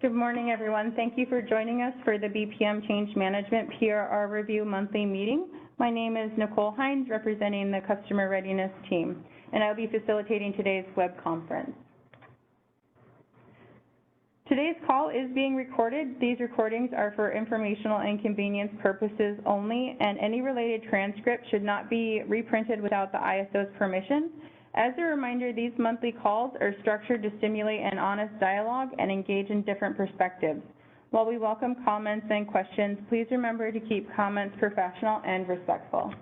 Good morning, everyone. Thank you for joining us for the BPM Change Management PRR Review monthly meeting. My name is Nicole Hines, representing the Customer Readiness team, and I'll be facilitating today's web conference. Today's call is being recorded. These recordings are for informational and convenience purposes only, and any related transcript should not be reprinted without the ISO's permission. As a reminder, these monthly calls are structured to stimulate an honest dialogue and engage in different perspectives. While we welcome comments and questions, please remember to keep comments professional and respectful.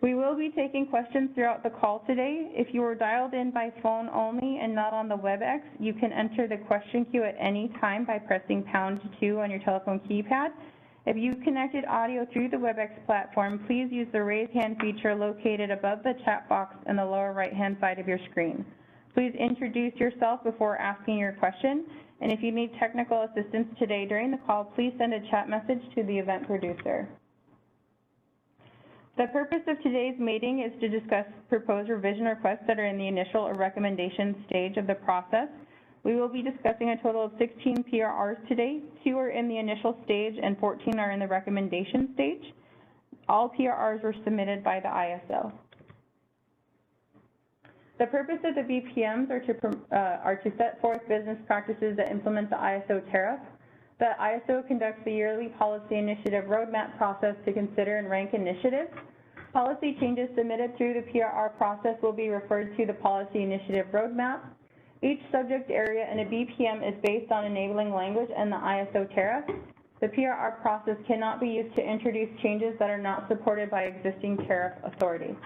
We will be taking questions throughout the call today. If you are dialed in by phone only and not on the WebEx, you can enter the question queue at any time by pressing #2 on your telephone keypad. If you connected audio through the WebEx platform, please use the raise hand feature located above the chat box in the lower right-hand side of your screen. Please introduce yourself before asking your question, and if you need technical assistance today during the call, please send a chat message to the event producer. The purpose of today's meeting is to discuss proposed revision requests that are in the initial or recommendation stage of the process. We will be discussing a total of 16 PRRs today. 2 are in the initial stage and 14 are in the recommendation stage. All PRRs were submitted by the ISO. The purpose of the BPMs are to set forth business practices that implement the ISO tariff. The ISO conducts the yearly policy initiative roadmap process to consider and rank initiatives. Policy changes submitted through the PRR process will be referred to the policy initiative roadmap. Each subject area in a BPM is based on enabling language and the ISO tariff. The PRR process cannot be used to introduce changes that are not supported by existing tariff authorities.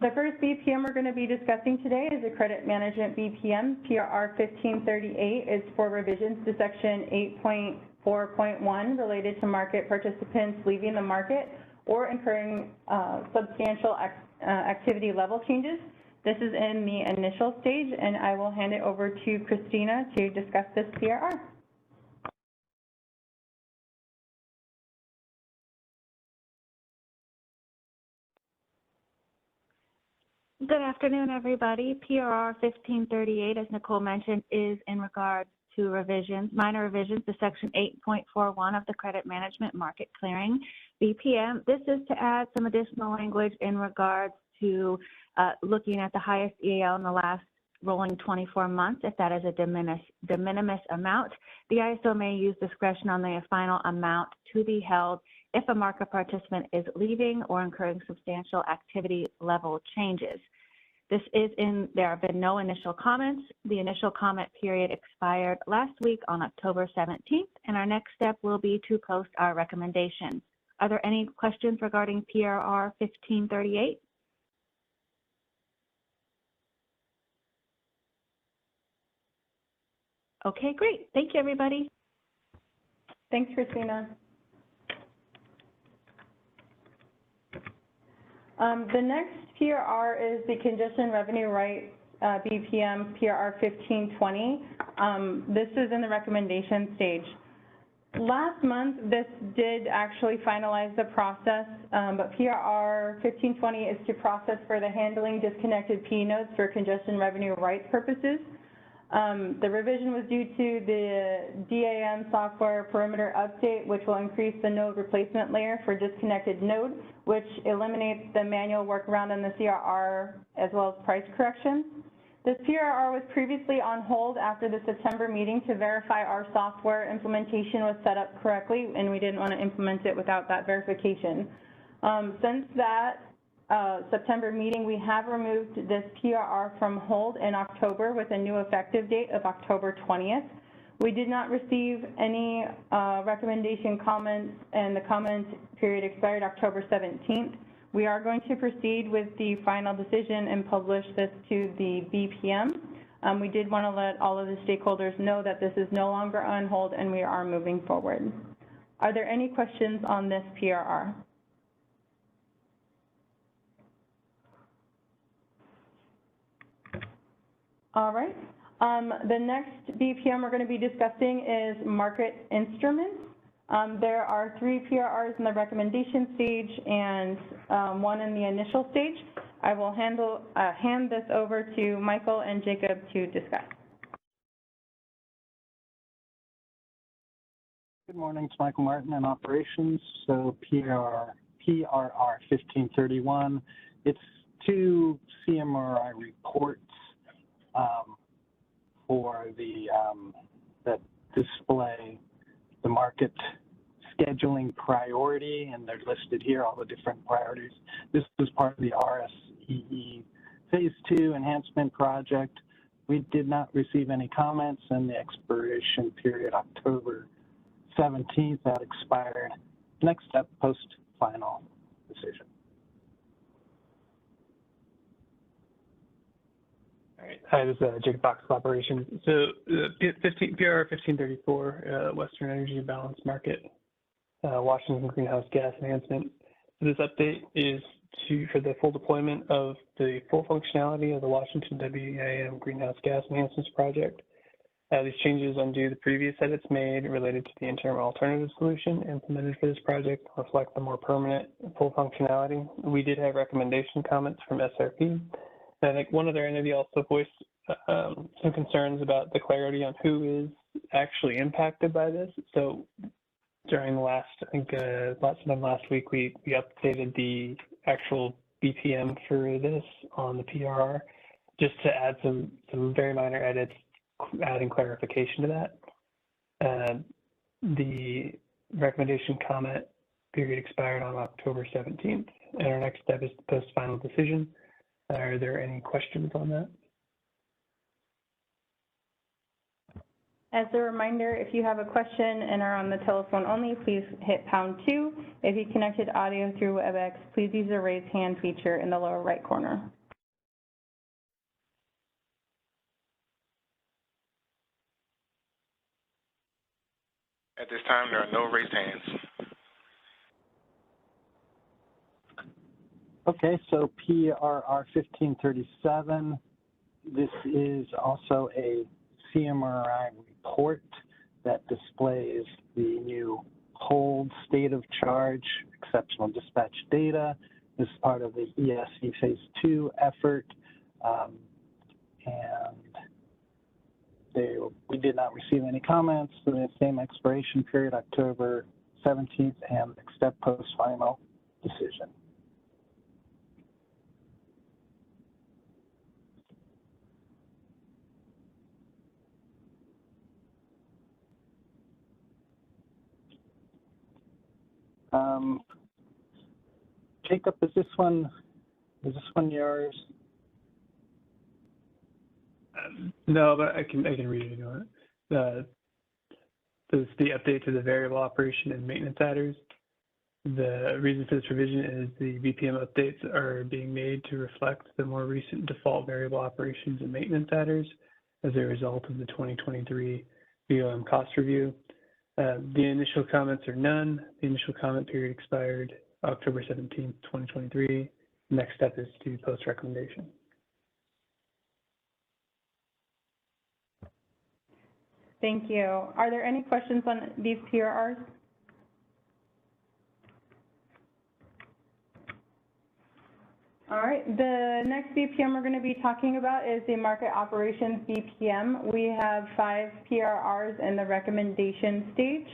The first BPM we're going to be discussing today is a credit management BPM. PRR 1538 is for revisions to section 8.4.1 related to market participants leaving the market or incurring substantial activity level changes. This is in the initial stage, and I will hand it over to Christina to discuss this PRR. Good afternoon, everybody. PRR 1538, as Nicole mentioned, is in regards to revisions, minor revisions to section 8.41 of the Credit Management Market Clearing BPM. This is to add some additional language in regards to looking at the highest EAL in the last rolling 24 months, if that is a de minimis amount. The ISO may use discretion on the final amount to be held if a market participant is leaving or incurring substantial activity level changes. There have been no initial comments. The initial comment period expired last week on October 17th, and our next step will be to post our recommendations. Are there any questions regarding PRR 1538? Okay, great. Thank you, everybody. Thanks, Christina. The next PRR is the Congestion Revenue Rights BPM, PRR 1520. This is in the recommendation stage. Last month, this did actually finalize the process, but PRR 1520 is to process for the handling disconnected P nodes for congestion revenue rights purposes. The revision was due to the DAM software perimeter update, which will increase the node replacement layer for disconnected node, which eliminates the manual workaround in the CRR as well as price correction. This PRR was previously on hold after the September meeting to verify our software implementation was set up correctly, and we didn't want to implement it without that verification. Since that September meeting, we have removed this PRR from hold in October with a new effective date of October 20th. We did not receive any recommendation comments, and the comment period expired October 17th. We are going to proceed with the final decision and publish this to the BPM. We did want to let all of the stakeholders know that this is no longer on hold and we are moving forward. Are there any questions on this PRR? All right. The next BPM we're going to be discussing is market instruments. There are 3 PRRs in the recommendation stage and 1 in the initial stage. I will hand this over to Michael and Jacob to discuss. Good morning, it's Michael Martin in operations. So PRR 1531, it's two CMRI reports for the that display the market scheduling priority, and they're listed here, all the different priorities. This is part of the RSEE Phase 2 enhancement project. We did not receive any comments, and the expiration period, October 17th, that expired. Next step, post-final decision. All right. Hi, this is Jacob Fox of Operations. So PRR 1534, Western Energy Balance Market, Washington Greenhouse Gas Enhancement. So this update is for the full deployment of the full functionality of the Washington WEIM Greenhouse Gas Enhancements Project. These changes undo the previous edits made related to the interim alternative solution implemented for this project, reflect the more permanent full functionality. We did have recommendation comments from SRP. And I think one other entity also voiced some concerns about the clarity on who is actually impacted by this. So during the last week, we updated the actual BPM for this on the PRR just to add some very minor edits, adding clarification to that. The recommendation comment period expired on October 17th, and our next step is the post-final decision. Are there any questions on that? As a reminder, if you have a question and are on the telephone only, please hit #2. If you connected audio through WebEx, please use the raise hand feature in the lower right corner. At this time, there are no raised hands. Okay, so PRR 1537, this is also a CMRI report that displays the new hold state of charge, exceptional dispatch data. This is part of the ESE Phase 2 effort, and we did not receive any comments. So the same expiration period, October 17th, and next step post-final decision. Jacob, is this one yours? No, but I can read it if you want. This is the update to the variable operation and maintenance adders. The reason for this revision is the BPM updates are being made to reflect the more recent default variable operations and maintenance adders as a result of the 2023 BOM cost review. The initial comments are none. The initial comment period expired October 17th, 2023. Next step is to post recommendation. Thank you. Are there any questions on these PRRs? All right, the next BPM we're going to be talking about is the market operations BPM. We have 5 PRRs in the recommendation stage,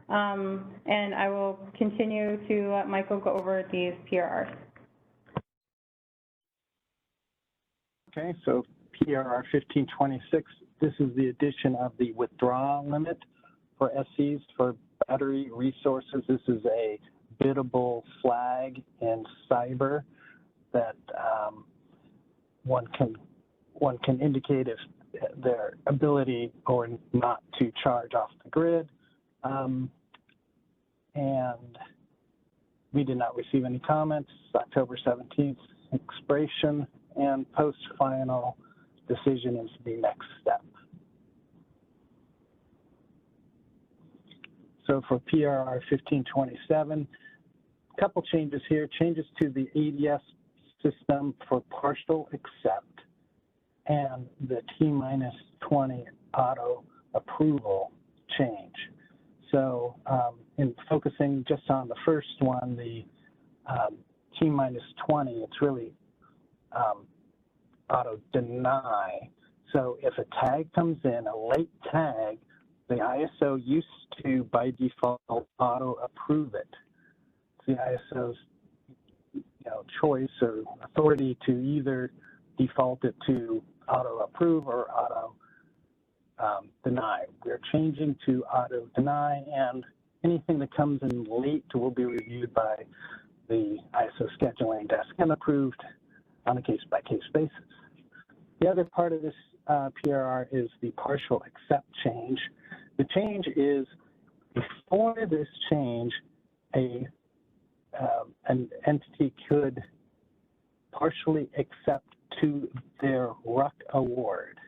and I will continue to let Michael go over these PRRs. Okay, so PRR 1526, this is the addition of the withdrawal limit for SEs for battery resources. This is a biddable flag in cyber that one can indicate if their ability or not to charge off the grid. And we did not receive any comments. October 17th expiration, and post-final decision is the next step. So for PRR 1527, a couple changes here, changes to the ADS system for partial accept and the T-20 auto approval change. So in focusing just on the first one, the T-20, it's really auto deny. So if a tag comes in, a late tag, the ISO used to, by default, auto approve it. It's the ISO's choice or authority to either default it to auto approve or auto deny. We're changing to auto deny, and anything that comes in late will be reviewed by the ISO scheduling desk and approved on a case-by-case basis. The other part of this PRR is the partial accept change. The change is, before this change, an entity could partially accept to their RUC award.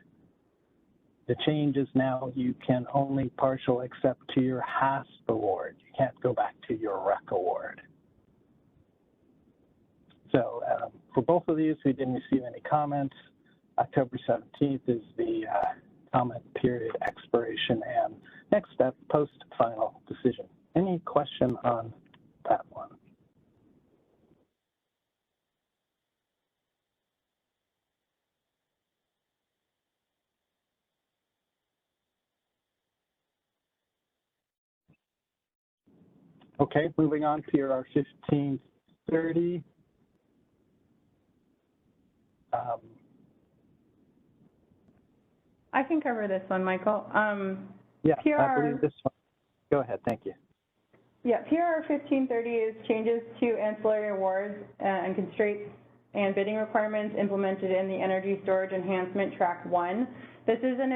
The change is now you can only partial accept to your HASP award. You can't go back to your RUC award. So for both of these, we didn't receive any comments. October 17th is the comment period expiration, and next step, post-final decision. Any question on that one? Okay, moving on, PRR 1530. I can cover this one, Michael. Yeah, PRR, I believe this one. Go ahead, thank you. Yeah, PRR 1530 is changes to ancillary awards and constraints and bidding requirements implemented in the Energy Storage Enhancement Track 1. This is an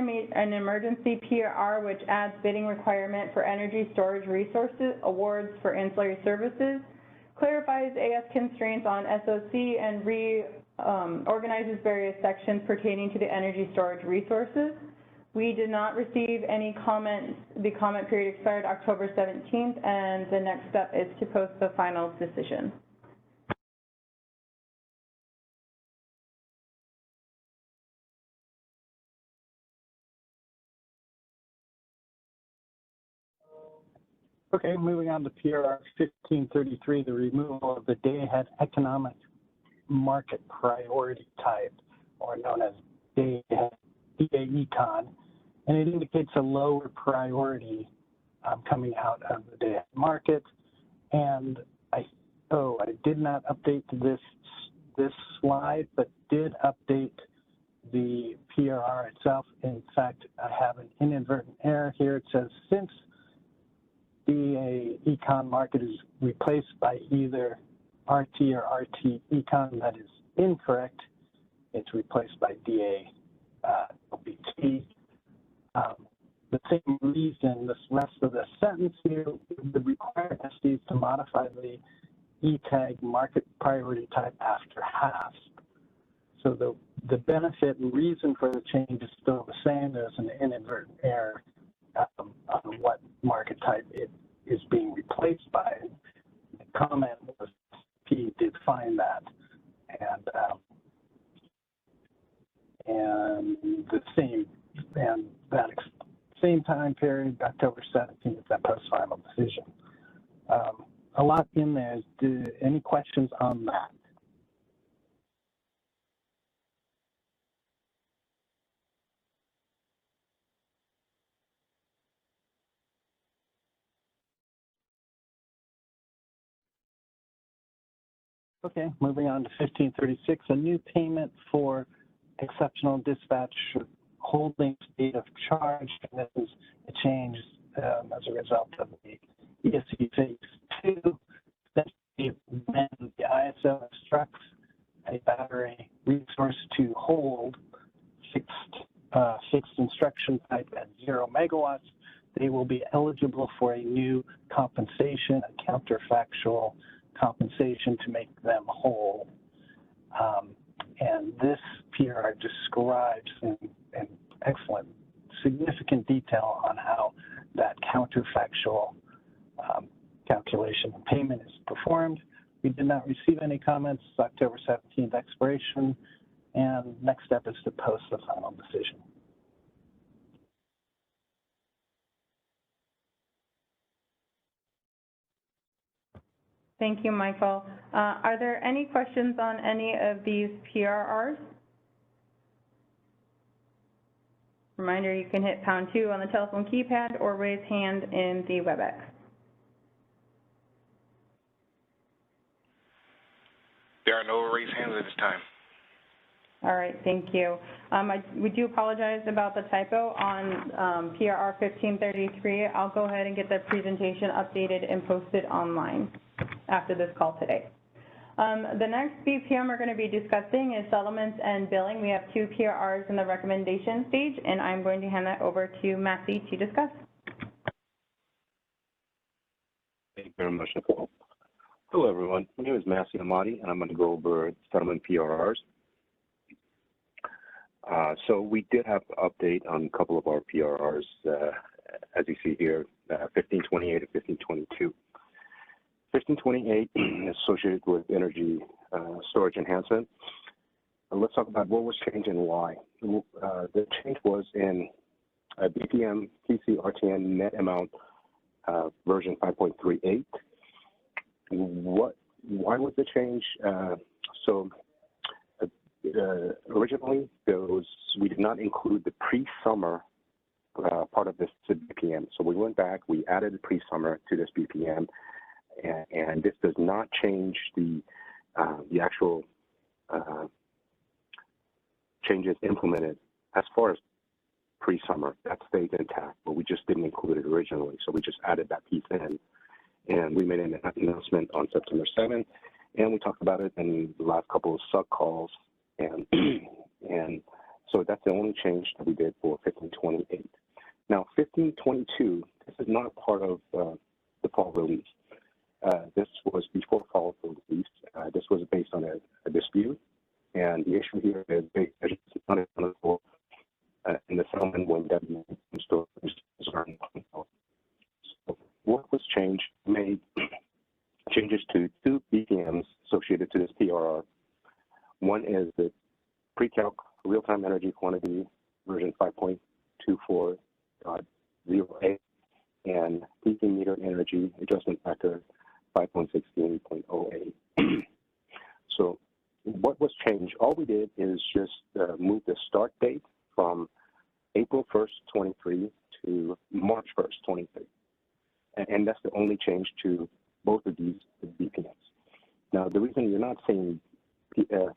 emergency PRR which adds bidding requirement for energy storage resources awards for ancillary services, clarifies AS constraints on SOC, and organizes various sections pertaining to the energy storage resources. We did not receive any comments. The comment period expired October 17th, and the next step is to post the final decision. Okay, moving on to PRR 1533, the removal of the day-ahead economic market priority type, or known as day-ahead DAECON, and it indicates a lower priority coming out of the day-ahead market. And I did not update this slide, but did update the PRR itself. In fact, I have an inadvertent error here. It says, since DA econ market is replaced by either RT or RT econ, that is incorrect. It's replaced by DA LBT. The same reason, this rest of the sentence here would require SDs to modify the ETAG market priority type after HASP. So the benefit and reason for the change is still the same. There's an inadvertent error on what market type it is being replaced by. The comment was P did find that, and the same same time period, October 17th, that post-final decision. A lot in there. Any questions on that? Okay, moving on to 1536, a new payment for exceptional dispatch holding state of charge. And this is a change as a result of the ESC phase 2. When the ISO instructs a battery resource to hold fixed instruction type at 0 megawatts, they will be eligible for a new compensation, a counterfactual compensation to make them whole. And this PRR describes in excellent, significant detail on how that counterfactual calculation and payment is performed. We did not receive any comments. October 17th expiration, and next step is to post the final decision. Thank you, Michael. Are there any questions on any of these PRRs? Reminder, you can hit #2 on the telephone keypad or raise hand in the WebEx. There are no raised hands at this time. All right, thank you. We do apologize about the typo on PRR 1533. I'll go ahead and get the presentation updated and posted online after this call today. The next BPM we're going to be discussing is settlements and billing. We have 2 PRRs in the recommendation stage, and I'm going to hand that over to Matthew to discuss. Thank you very much, Nicole. Hello, everyone. My name is Masih Ahmadi, and I'm going to go over settlement PRRs. So we did have to update on a couple of our PRRs, as you see here, 1528 and 1522. 1528 is associated with energy storage enhancement. And let's talk about what was changed and why. The change was in BPM PC RTN net amount version 5.38. Why was the change? Originally, we did not include the pre-summer part of this BPM. So we went back, we added the pre-summer to this BPM, and this does not change the actual changes implemented as far as pre-summer. That stays intact, but we just didn't include it originally. So we just added that piece in, and we made an announcement on September 7th, and we talked about it in the last couple of sub calls. And so that's the only change that we did for 1528. Now, 1522, this is not part of the fall release. This was before fall release. This was based on a dispute, and the issue here is it's not accountable in the settlement when WM stores are not. So what was changed made changes to 2 BPMs associated to this PRR. One is the pre-calc real-time energy quantity version 5.24.08 and peaking meter energy adjustment factor 5.16.08. So what was changed? All we did is just move the start date from April 1st, 23 to March 1st, 23. And that's the only change to both of these BPMs. Now, the reason you're not seeing PR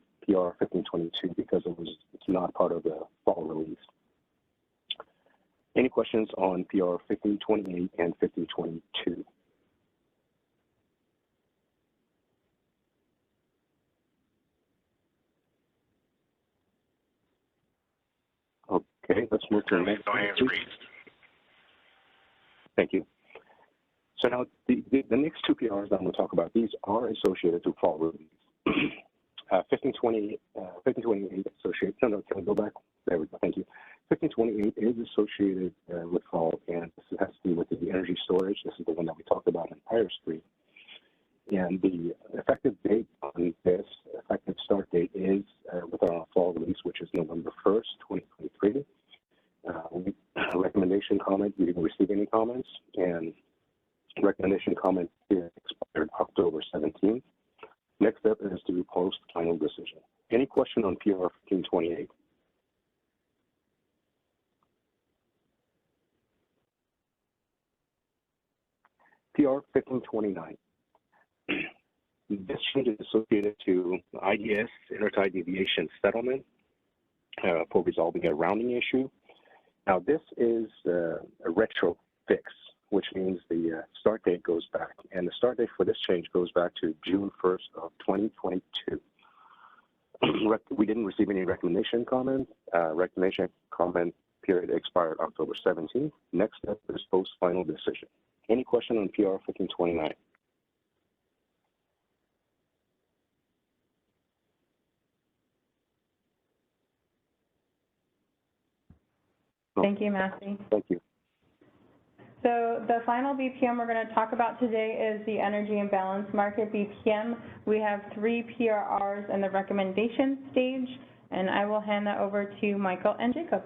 1522 because it's not part of the fall release. Any questions on PR 1528 and 1522? Okay, let's move to the next. No hands raised. Thank you. So now the next 2 PRs I'm going to talk about, these are associated to fall release. 1528 associated, no, can we go back? There we go, thank you. 1528 is associated with fall, and this has to do with the energy storage. This is the one that we talked about in Empire Street. And the effective date on this, effective start date is with our fall release, which is November 1st, 2023. Recommendation comment, we didn't receive any comments, and recommendation comment is expired October 17th. Next step is to post final decision. Any question on PR 1528? PR 1529. This change is associated to IDS, intertide deviation settlement for resolving a rounding issue. Now, this is a retro fix, which means the start date goes back. And the start date for this change goes back to June 1st of 2022. We didn't receive any recommendation comment. Recommendation comment period expired October 17th. Next step is post final decision. Any question on PR 1529? Thank you, Matthew. Thank you. So the final BPM we're going to talk about today is the Energy Imbalance Market BPM. We have 3 PRRs in the recommendation stage, and I will hand that over to Michael and Jacob.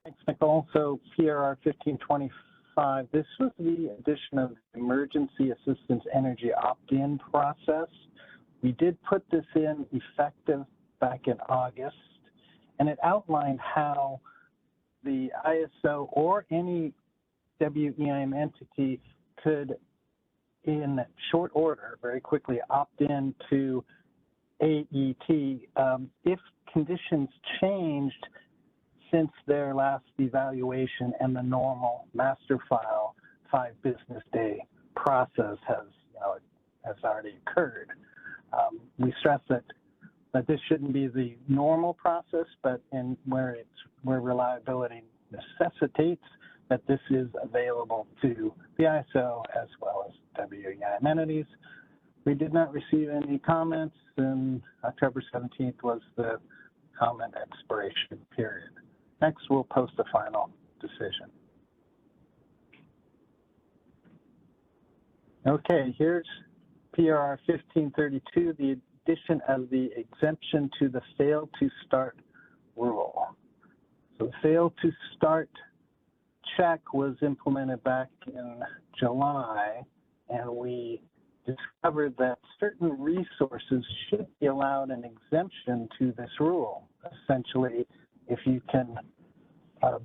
Thanks, Nicole. So PRR 5, this was the addition of emergency assistance energy opt-in process. We did put this in effective back in August, and it outlined how the ISO or any WEIM entity could, in short order, very quickly opt in to AET if conditions changed since their last evaluation and the normal master file 5 business day process has already occurred. We stress that this shouldn't be the normal process, but where reliability necessitates that this is available to the ISO as well as WEIM entities. We did not receive any comments, and October 17th was the comment expiration period. Next, we'll post a final decision. Okay, here's PRR 1532, the addition of the exemption to the fail to start rule. So the fail to start check was implemented back in July, and we discovered that certain resources should be allowed an exemption to this rule. Essentially, if you can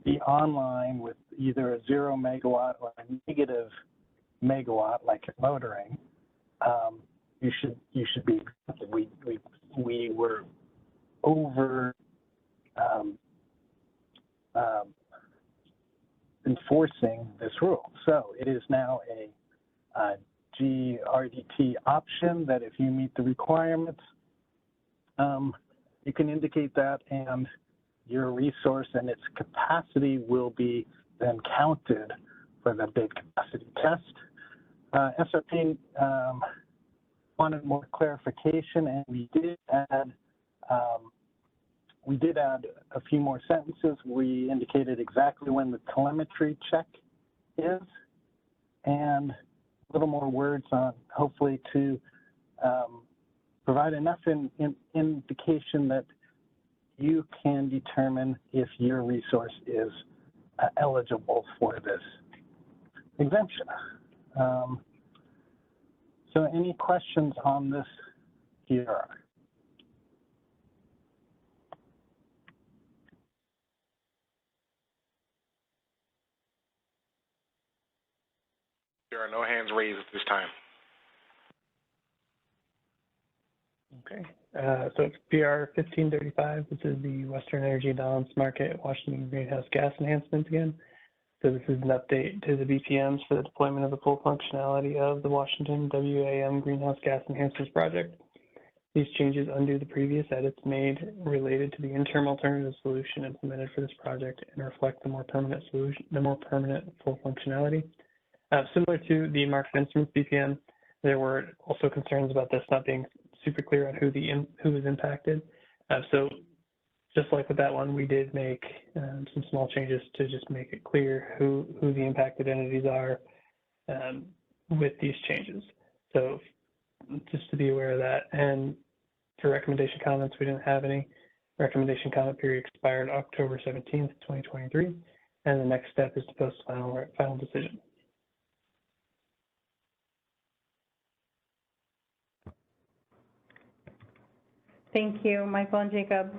be online with either a 0 megawatt or a negative megawatt, like motoring, you should be exempted. We were over enforcing this rule, so it is now a GRDT option that if you meet the requirements, you can indicate that, and your resource and its capacity will be then counted for the bid capacity test. SRP wanted more clarification, and we did add a few more sentences. We indicated exactly when the telemetry check is, and a little more words on, hopefully, to provide enough indication that you can determine if your resource is eligible for this exemption. So any questions on this PRR? There are no hands raised at this time. Okay, so it's PR 1535. This is the Western Energy Balance Market Washington Greenhouse Gas Enhancements again. So this is an update to the BPMs for the deployment of the full functionality of the Washington WEIM Greenhouse Gas Enhancements Project. These changes undo the previous edits made related to the interim alternative solution implemented for this project and reflect the more permanent solution, the more permanent full functionality. Similar to the market instruments BPM, there were also concerns about this not being super clear on who was impacted. So just like with that one, we did make some small changes to just make it clear who the impacted entities are with these changes. So just to be aware of that. And for recommendation comments, we didn't have any. Recommendation comment period expired October 17th, 2023. And the next step is to post final decision. Thank you, Michael and Jacob.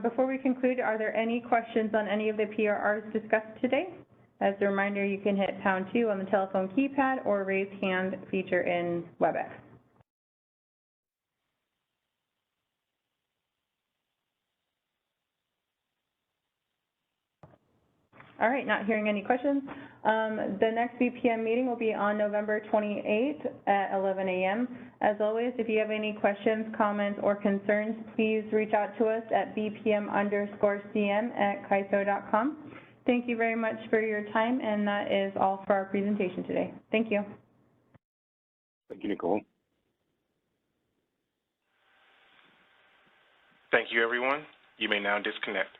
Before we conclude, are there any questions on any of the PRRs discussed today? As a reminder, you can hit #2 on the telephone keypad or raise hand feature in WebEx. All right, not hearing any questions. The next BPM meeting will be on November 28th at 11 a.m. As always, if you have any questions, comments, or concerns, please reach out to us at bpm_cm@kyso.com. Thank you very much for your time, and that is all for our presentation today. Thank you. Thank you, Nicole. Thank you, everyone. You may now disconnect.